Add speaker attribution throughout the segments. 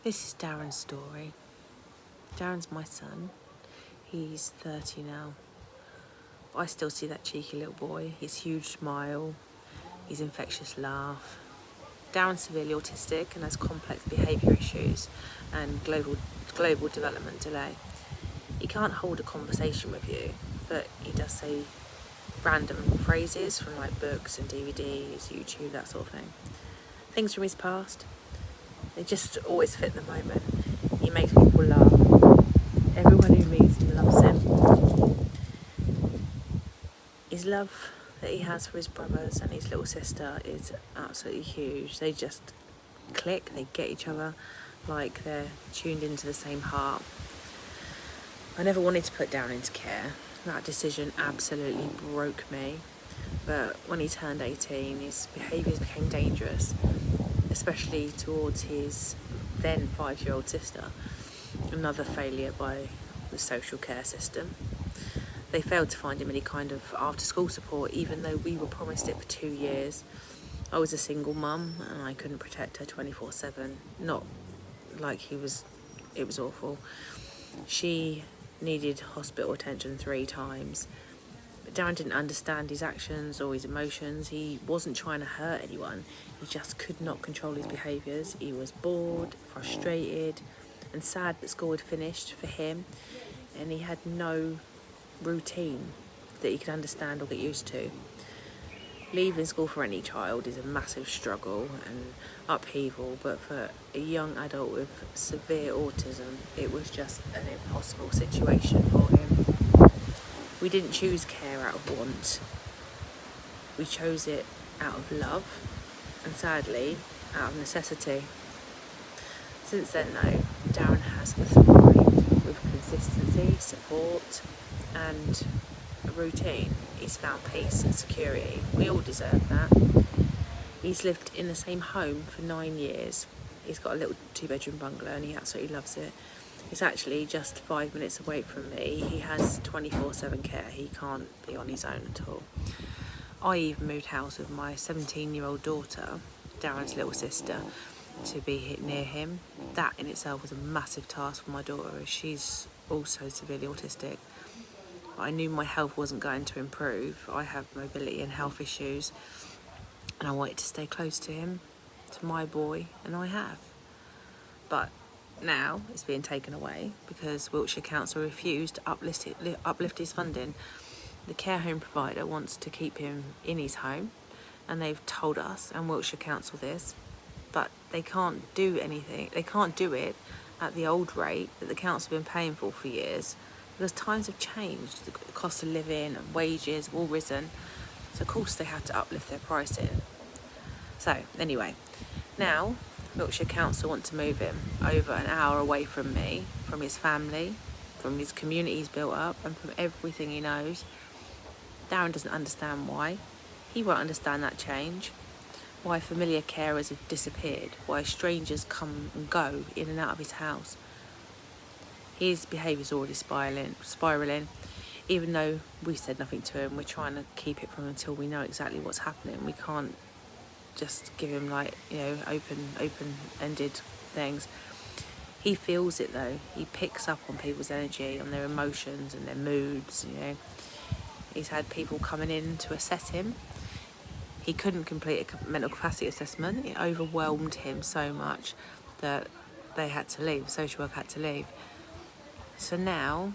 Speaker 1: This is Darren's story. Darren's my son. He's 30 now. But I still see that cheeky little boy, his huge smile, his infectious laugh. Darren's severely autistic and has complex behaviour issues and global development delay. He can't hold a conversation with you, but he does say random phrases from like books and DVDs, YouTube, that sort of thing. Things from his past. They just always fit the moment. He makes people laugh. Everyone who meets him loves him. His love that he has for his brothers and his little sister is absolutely huge. They just click, they get each other like they're tuned into the same heart. I never wanted to put Darren into care. That decision absolutely broke me. But when he turned 18, his behaviours became dangerous, especially towards his then 5-year-old sister. Another failure by the social care system. They failed to find him any kind of after-school support, even though we were promised it for 2 years. I was a single mum and I couldn't protect her 24/7. Not like it was awful. She needed hospital attention 3 times. But Darren didn't understand his actions or his emotions. He wasn't trying to hurt anyone. He just could not control his behaviours. He was bored, frustrated, and sad that school had finished for him, and he had no routine that he could understand or get used to. Leaving school for any child is a massive struggle and upheaval, but for a young adult with severe autism, it was just an impossible situation for him. We didn't choose care out of want. We chose it out of love and, sadly, out of necessity. Since then, though, Darren has thrived with consistency, support and a routine. He's found peace and security. We all deserve that. He's lived in the same home for 9 years. He's got a little 2-bedroom bungalow and he absolutely loves it. It's actually just 5 minutes away from me. He has 24/7 care. He can't be on his own at all. I even moved house with my 17-year-old daughter, Darren's little sister, to be near him. That in itself was a massive task for my daughter, as she's also severely autistic. I knew my health wasn't going to improve. I have mobility and health issues, and I wanted to stay close to him, to my boy, and I have. But now it's being taken away because Wiltshire Council refused to uplift his funding. The care home provider wants to keep him in his home, and they've told us and Wiltshire Council this, but they can't do anything. They can't do it at the old rate that the council have been paying for years, because times have changed. The cost of living and wages have all risen, so of course they had to uplift their pricing. So anyway, now Wiltshire Council want to move him over an hour away from me, from his family, from his community he's built up, and from everything he knows. Darren doesn't understand why. He won't understand that change. Why familiar carers have disappeared. Why strangers come and go in and out of his house. His behaviour's already spiralling. Even though we said nothing to him, we're trying to keep it from him until we know exactly what's happening. We can't just give him open-ended things. He feels it though. He picks up on people's energy, on their emotions and their moods. He's had people coming in to assess him. He couldn't complete a mental capacity assessment. It overwhelmed him so much that they had to leave. Social work had to leave. So now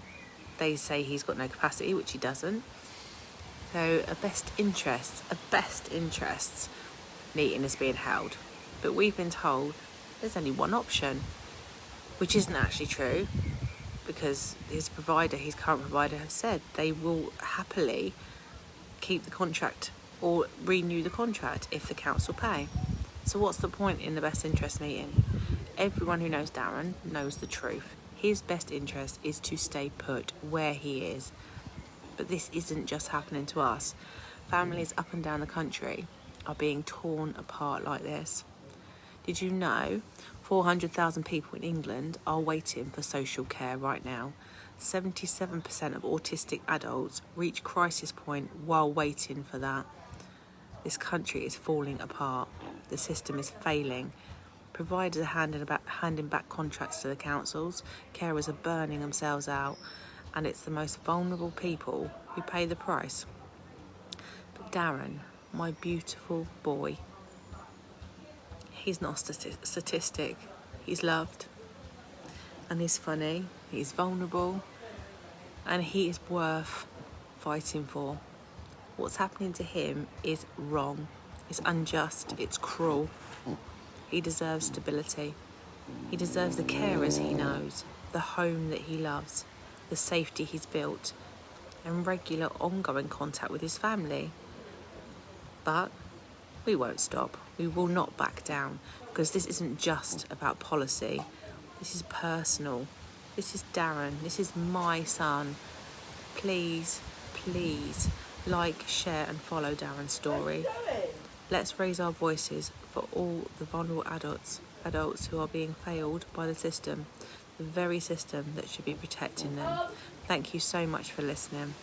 Speaker 1: they say he's got no capacity, which he doesn't. So a best interests meeting is being held. But we've been told there's only one option, which isn't actually true, because his current provider, has said they will happily keep the contract or renew the contract if the council pay. So what's the point in the best interest meeting? Everyone who knows Darren knows the truth. His best interest is to stay put where he is. But this isn't just happening to us. Families up and down the country are being torn apart like this. Did you know 400,000 people in England are waiting for social care right now? 77% of autistic adults reach crisis point while waiting for that. This country is falling apart. The system is failing. Providers are handing back contracts to the councils. Carers are burning themselves out, and it's the most vulnerable people who pay the price. But Darren, my beautiful boy, he's not a statistic. He's loved, and he's funny, he's vulnerable, and he is worth fighting for. What's happening to him is wrong. It's unjust. It's cruel. He deserves stability. He deserves the carers he knows, the home that he loves, the safety he's built, and regular ongoing contact with his family. But we won't stop. We will not back down, because this isn't just about policy. This is personal. This is Darren. This is my son. Please, please, like, share and follow Darren's story. Let's raise our voices for all the vulnerable adults who are being failed by the system, the very system that should be protecting them. Thank you so much for listening.